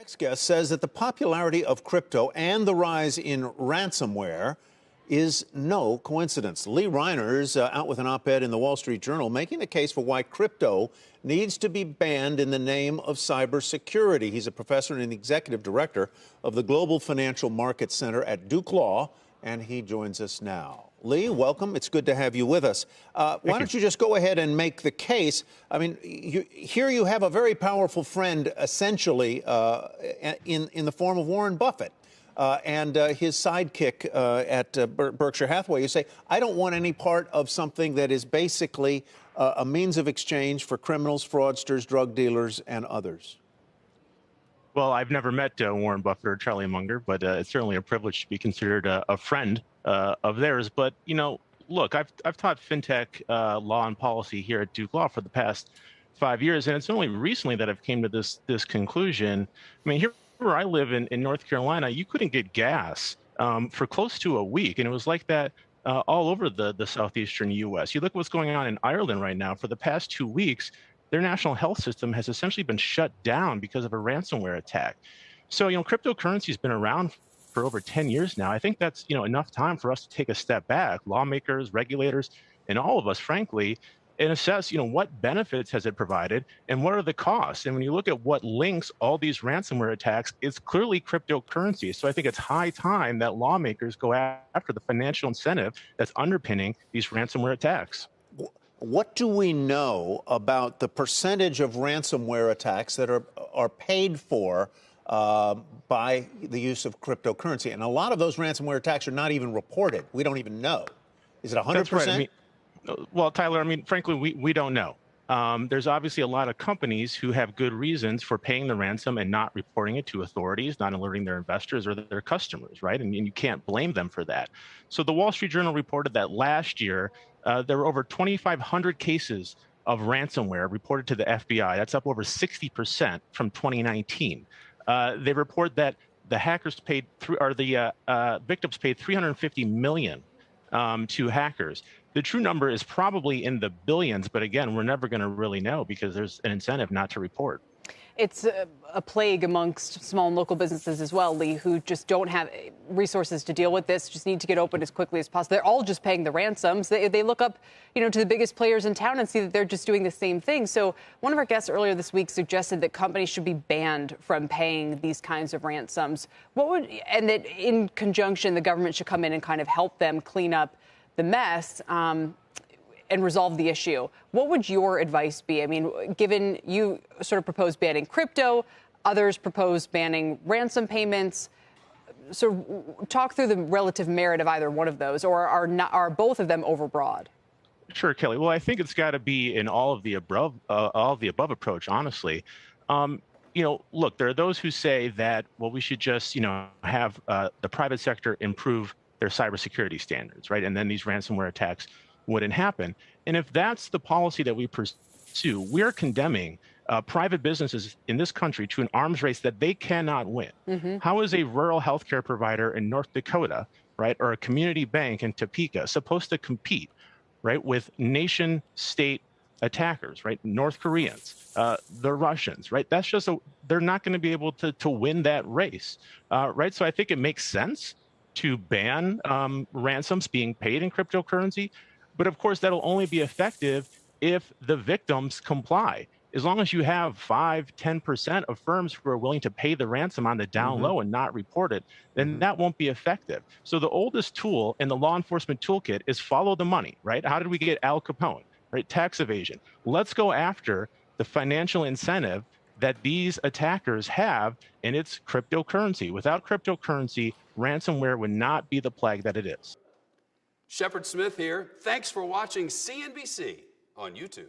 Next guest says that the popularity of crypto and the rise in ransomware is no coincidence. Lee Reiner's out with an op-ed in the Wall Street Journal making the case for why crypto needs to be banned in the name of cybersecurity. He's a professor and executive director of the Global Financial Markets Center at Duke Law, and he joins us now. Lee, welcome. It's good to have you with us. Why don't you just go ahead and make the case? I mean, here you have a very powerful friend, essentially, in the form of Warren Buffett. And his sidekick at Berkshire Hathaway. You say, I don't want any part of something that is basically a means of exchange for criminals, fraudsters, drug dealers, and others. Well, I've never met Warren Buffett or Charlie Munger, but it's certainly a privilege to be considered a friend of theirs. But, you know, look, I've taught fintech law and policy here at Duke Law for the past 5 years, and it's only recently that I've came to this conclusion. I mean, here where I live in North Carolina, you couldn't get gas for close to a week, and it was like that all over the southeastern U.S. You look what's going on in Ireland right now. For the past 2 weeks, their national health system has essentially been shut down because of a ransomware attack. So, you know, cryptocurrency has been around for over 10 years now. I think that's, you know, enough time for us to take a step back, lawmakers, regulators, and all of us, frankly, and assess, you know, what benefits has it provided and what are the costs? And when you look at what links all these ransomware attacks, it's clearly cryptocurrency. So I think it's high time that lawmakers go after the financial incentive that's underpinning these ransomware attacks. What do we know about the percentage of ransomware attacks that are paid for by the use of cryptocurrency? And a lot of those ransomware attacks are not even reported. We don't even know. Is it 100%? That's right. I mean, well, Tyler, I mean, frankly, we don't know. There's obviously a lot of companies who have good reasons for paying the ransom and not reporting it to authorities, not alerting their investors or their customers, right? And you can't blame them for that. So the Wall Street Journal reported that last year, there were over 2,500 cases of ransomware reported to the FBI. That's up over 60% from 2019. They report that the hackers paid, victims paid $350 million to hackers. The true number is probably in the billions, but again, we're never going to really know because there's an incentive not to report. It's a plague amongst small and local businesses as well, Lee, who just don't have resources to deal with this, just need to get open as quickly as possible. They're all just paying the ransoms. They look up, you know, to the biggest players in town and see that they're just doing the same thing. So one of our guests earlier this week suggested that companies should be banned from paying these kinds of ransoms. And that in conjunction, the government should come in and kind of help them clean up the mess and resolve the issue. What would your advice be? I mean, given you sort of propose banning crypto, others propose banning ransom payments. So talk through the relative merit of either one of those, or are both of them overbroad? Sure, Kelly. Well, I think it's got to be in all of the above approach, honestly. You know, look, there are those who say that, well, we should just, you know, have the private sector improve their cybersecurity standards, right? And then these ransomware attacks wouldn't happen. And if that's the policy that we pursue, we're condemning private businesses in this country to an arms race that they cannot win. Mm-hmm. How is a rural healthcare provider in North Dakota, right, or a community bank in Topeka supposed to compete, right, with nation-state attackers, right, North Koreans, the Russians, right? That's just they're not going to be able to win that race, right? So I think it makes sense to ban ransoms being paid in cryptocurrency. But of course, that'll only be effective if the victims comply. As long as you have 5-10% of firms who are willing to pay the ransom on the down low and not report it, then that won't be effective. So the oldest tool in the law enforcement toolkit is follow the money, right? How did we get Al Capone, right? Tax evasion. Let's go after the financial incentive that these attackers have, and it's cryptocurrency. Without cryptocurrency, ransomware would not be the plague that it is. Shepard Smith here. Thanks for watching CNBC on YouTube.